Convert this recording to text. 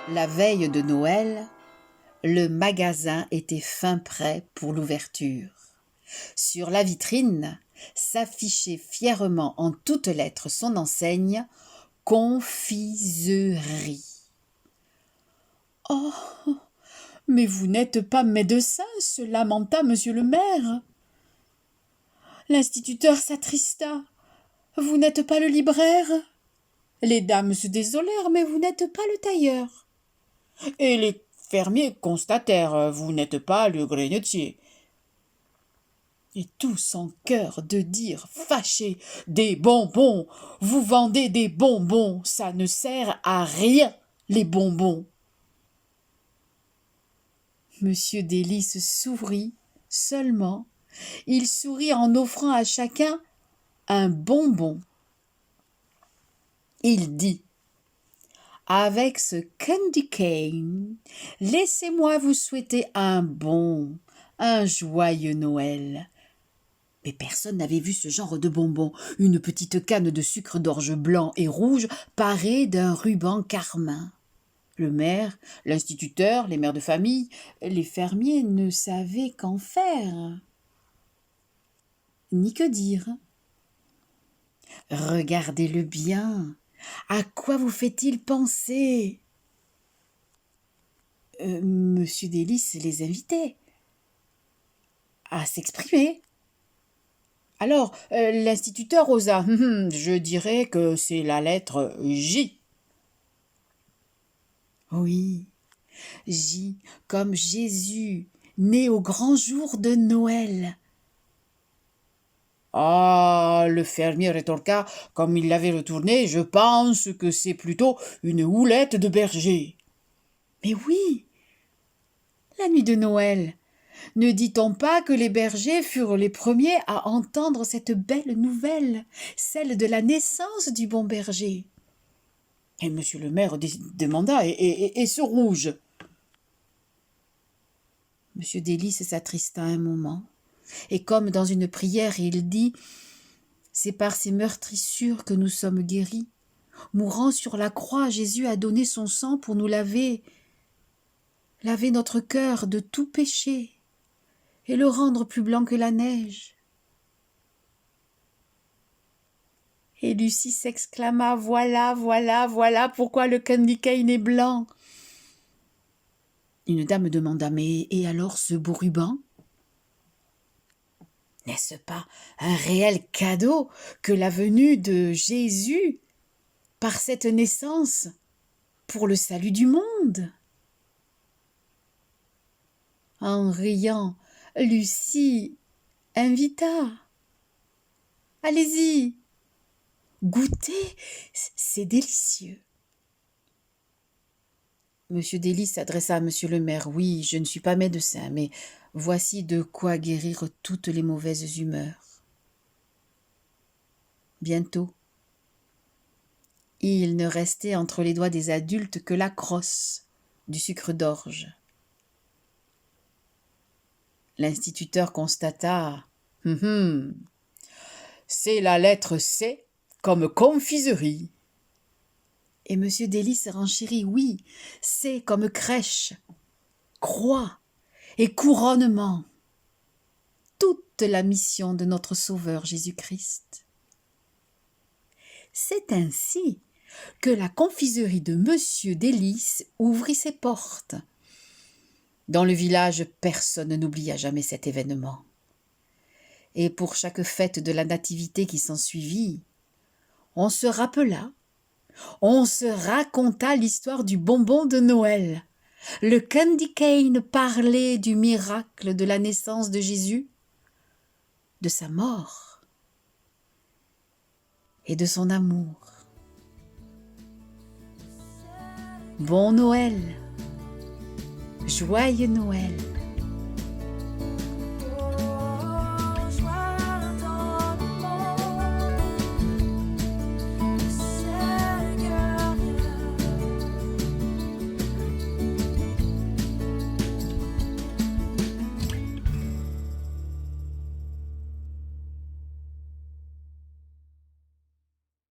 La veille de Noël, le magasin était fin prêt pour l'ouverture. Sur la vitrine s'affichait fièrement en toutes lettres son enseigne « Confiserie ». Oh, mais vous n'êtes pas médecin, se lamenta monsieur le maire. L'instituteur s'attrista. Vous n'êtes pas le libraire? Les dames se désolèrent, mais vous n'êtes pas le tailleur. Et les fermiers constatèrent, vous n'êtes pas le grenotier. Et tous en chœur de dire, fâchés, des bonbons, vous vendez des bonbons, ça ne sert à rien, les bonbons. Monsieur Délice sourit seulement. Il sourit en offrant à chacun un bonbon. Il dit: avec ce candy cane, laissez-moi vous souhaiter un joyeux Noël. Mais personne n'avait vu ce genre de bonbon, une petite canne de sucre d'orge blanc et rouge parée d'un ruban carmin. Le maire, l'instituteur, les mères de famille, les fermiers ne savaient qu'en faire, ni que dire. Regardez-le bien. À quoi vous fait-il penser? Monsieur Délice les invitait à s'exprimer. Alors, l'instituteur osa. Je dirais que c'est la lettre J. Oui, J comme Jésus, né au grand jour de Noël. Ah, le fermier rétorqua, comme il l'avait retourné, je pense que c'est plutôt une houlette de berger. Mais oui, la nuit de Noël, ne dit-on pas que les bergers furent les premiers à entendre cette belle nouvelle, celle de la naissance du bon berger? Et monsieur le maire demanda, et ce rouge? Monsieur Délice s'attrista un moment, et comme dans une prière, il dit: c'est par ces meurtrissures que nous sommes guéris. Mourant sur la croix, Jésus a donné son sang pour nous laver notre cœur de tout péché et le rendre plus blanc que la neige. Et Lucie s'exclama: voilà, voilà, voilà pourquoi le candy cane est blanc. Une dame demanda: mais et alors ce beau ruban? N'est-ce pas un réel cadeau que la venue de Jésus par cette naissance pour le salut du monde? En riant, Lucie invita: allez-y, goûtez, c'est délicieux. Monsieur Délice s'adressa à monsieur le maire. Oui, je ne suis pas médecin, mais voici de quoi guérir toutes les mauvaises humeurs. Bientôt, il ne restait entre les doigts des adultes que la crosse du sucre d'orge. L'instituteur constata: c'est la lettre C comme confiserie. Et monsieur Délice renchérit: oui, C comme crèche, croix et couronnement. Toute la mission de notre Sauveur Jésus-Christ. C'est ainsi que la confiserie de monsieur Délice ouvrit ses portes. Dans le village, personne n'oublia jamais cet événement. Et pour chaque fête de la Nativité qui s'ensuivit, on se rappela, on se raconta l'histoire du bonbon de Noël. Le candy cane parlait du miracle de la naissance de Jésus, de sa mort et de son amour. Bon Noël, joyeux Noël.